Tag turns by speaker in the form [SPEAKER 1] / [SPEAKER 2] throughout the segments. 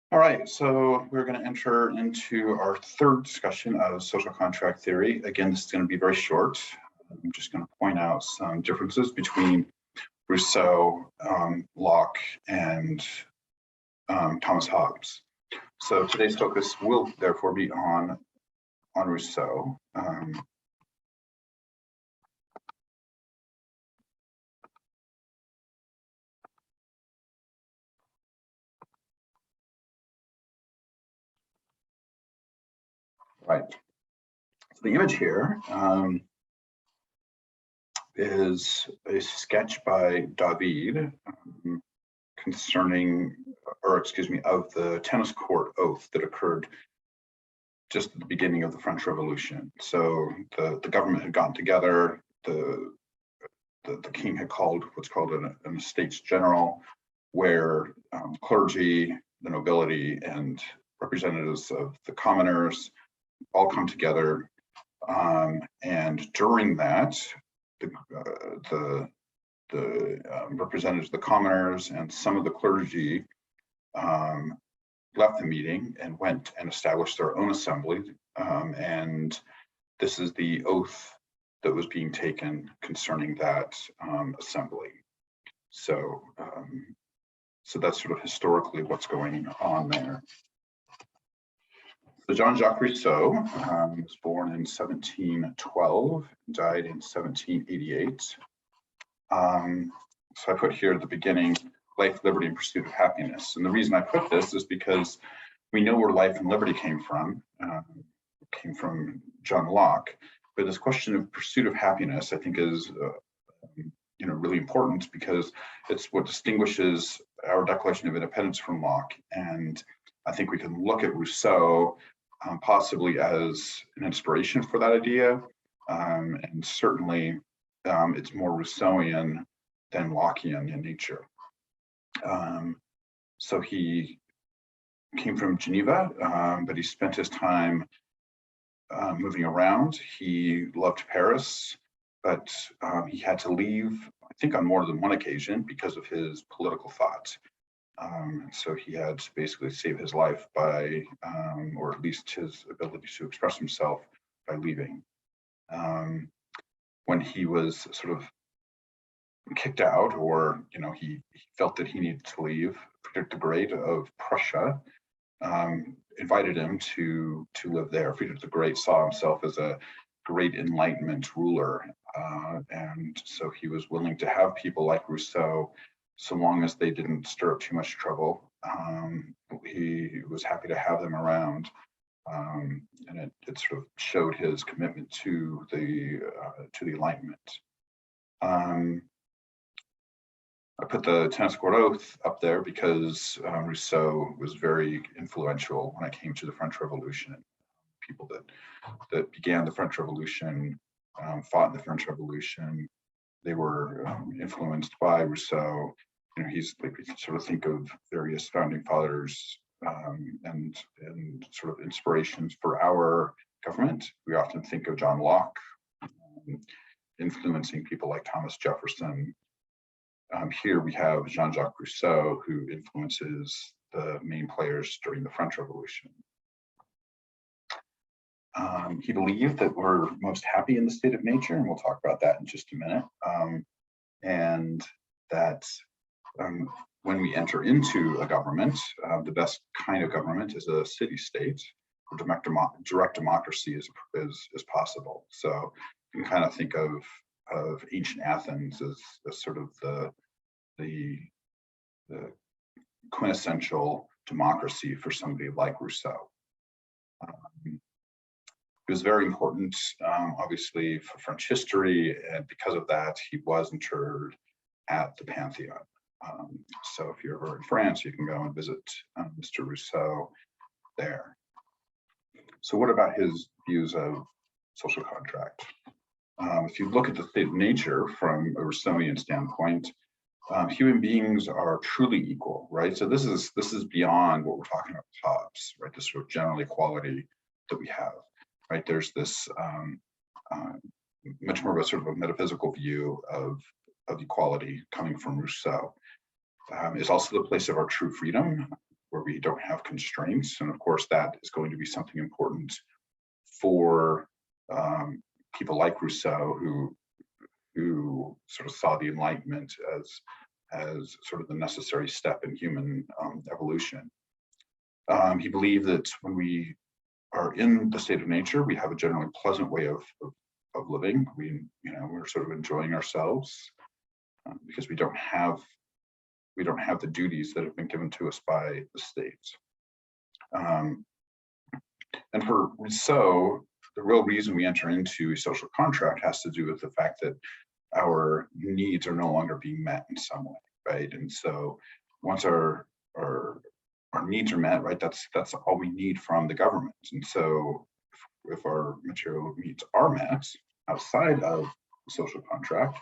[SPEAKER 1] All right, so we're going to enter into our third discussion of social contract theory. Again, this is going to be very short. I'm just going to point out some differences between Rousseau, Locke, and Thomas Hobbes. So today's focus will therefore be on Rousseau. Right. So the image here is a sketch by David concerning, or excuse me, of the tennis court oath that occurred just at the beginning of the French Revolution. So the government had gotten together, the king had called what's called an Estates General, where clergy, the nobility, and representatives of the commoners all come together. And during that, the representatives of the commoners and some of the clergy left the meeting and went and established their own assembly. And this is the oath that was being taken concerning that assembly. So, so that's sort of historically what's going on there. So Jean-Jacques Rousseau was born in 1712, died in 1788. So I put here at the beginning, life, liberty, and pursuit of happiness. And the reason I put this is because we know where life and liberty came from John Locke. But this question of pursuit of happiness, I think, is really important because it's what distinguishes our Declaration of Independence from Locke. And I think we can look at Rousseau possibly as an inspiration for that idea. And certainly it's more Rousseauian than Lockean in nature. So he came from Geneva, but he spent his time moving around. He loved Paris, but he had to leave, I think, on more than one occasion because of his political thought. So he had to basically save his life by, or at least his ability to express himself by leaving. When he was sort of kicked out, or he felt that he needed to leave, Friedrich the Great of Prussia invited him to live there. Friedrich the Great saw himself as a great Enlightenment ruler, and so he was willing to have people like Rousseau, so long as they didn't stir up too much trouble. He was happy to have them around, and it sort of showed his commitment to the Enlightenment. I put the tennis court oath up there because Rousseau was very influential when it came to the French Revolution. People that began the French Revolution, fought in the French Revolution, they were influenced by Rousseau. He's like, we sort of think of various founding fathers and sort of inspirations for our government. We often think of John Locke influencing people like Thomas Jefferson. Here we have Jean-Jacques Rousseau, who influences the main players during the French Revolution. He believed that we're most happy in the state of nature, and we'll talk about that in just a minute. And that when we enter into a government, the best kind of government is a city-state, where direct democracy is possible. So you can kind of think of ancient Athens as sort of the quintessential democracy for somebody like Rousseau. It was very important, obviously, for French history, and because of that, he was interred at the Pantheon. So if you're ever in France, you can go and visit Mr. Rousseau there. So what about his views of social contract? If you look at the state of nature from a Rousseauian standpoint, human beings are truly equal, right? So this is beyond what we're talking about with Hobbes, right? This sort of general equality that we have, right? There's this much more of a sort of a metaphysical view of equality coming from Rousseau. It's also the place of our true freedom, where we don't have constraints. And of course, that is going to be something important for people like Rousseau, who sort of saw the Enlightenment as sort of the necessary step in human evolution. He believed that when we are in the state of nature, we have a generally pleasant way of living. We're sort of enjoying ourselves because we don't have the duties that have been given to us by the state. And for Rousseau, the real reason we enter into a social contract has to do with the fact that our needs are no longer being met in some way, right? And so once our needs are met, right, that's all we need from the government. And so if our material needs are met outside of the social contract,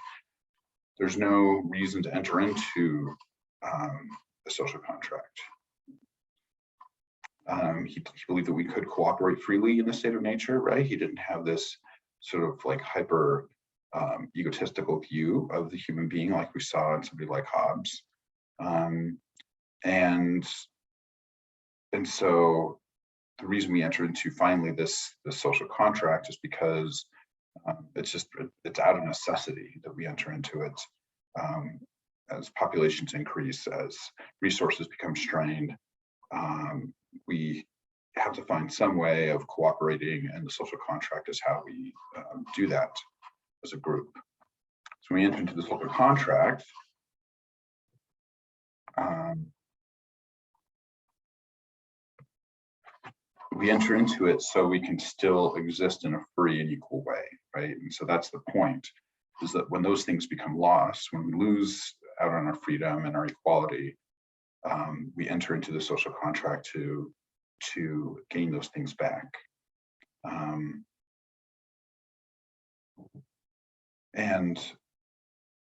[SPEAKER 1] there's no reason to enter into a social contract. He believed that we could cooperate freely in the state of nature, right? He didn't have this sort of like hyper egotistical view of the human being like we saw in somebody like Hobbes. And so the reason we enter into finally this social contract is because it's out of necessity that we enter into it. As populations increase, as resources become strained, we have to find some way of cooperating, and the social contract is how we do that as a group. So we enter into the social contract. We enter into it so we can still exist in a free and equal way, right? And so that's the point, is that when those things become lost, when we lose out on our freedom and our equality, we enter into the social contract to gain those things back. And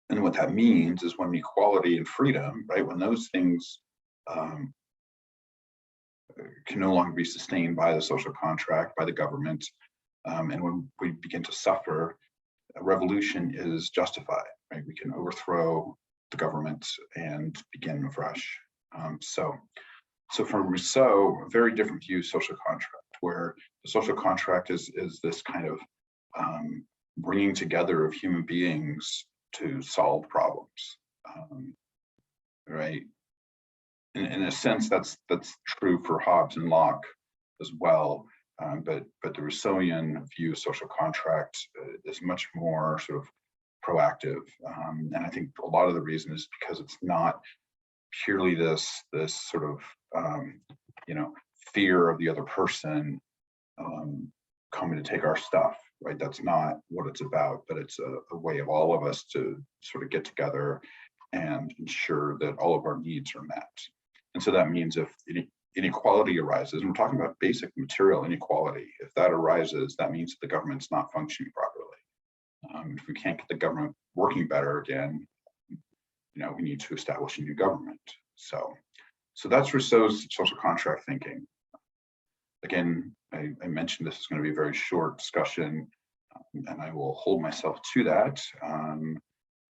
[SPEAKER 1] what that means is when equality and freedom, right, when those things can no longer be sustained by the social contract, by the government, and when we begin to suffer, a revolution is justified, right? We can overthrow the government and begin afresh. So for Rousseau, a very different view of social contract, where the social contract is this kind of bringing together of human beings to solve problems, right? In a sense, that's true for Hobbes and Locke as well, but the Rousseauian view of social contract is much more sort of proactive, and I think a lot of the reason is because it's not purely this sort of fear of the other person coming to take our stuff, right? That's not what it's about, but it's a way of all of us to sort of get together and ensure that all of our needs are met. And so that means if inequality arises, and we're talking about basic material inequality, if that arises, that means that the government's not functioning properly. If we can't get the government working better again, we need to establish a new government. So that's Rousseau's social contract thinking. Again, I mentioned this is going to be a very short discussion, and I will hold myself to that. And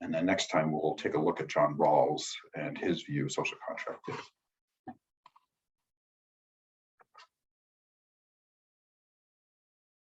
[SPEAKER 1] then next time we'll take a look at John Rawls and his view of social contract.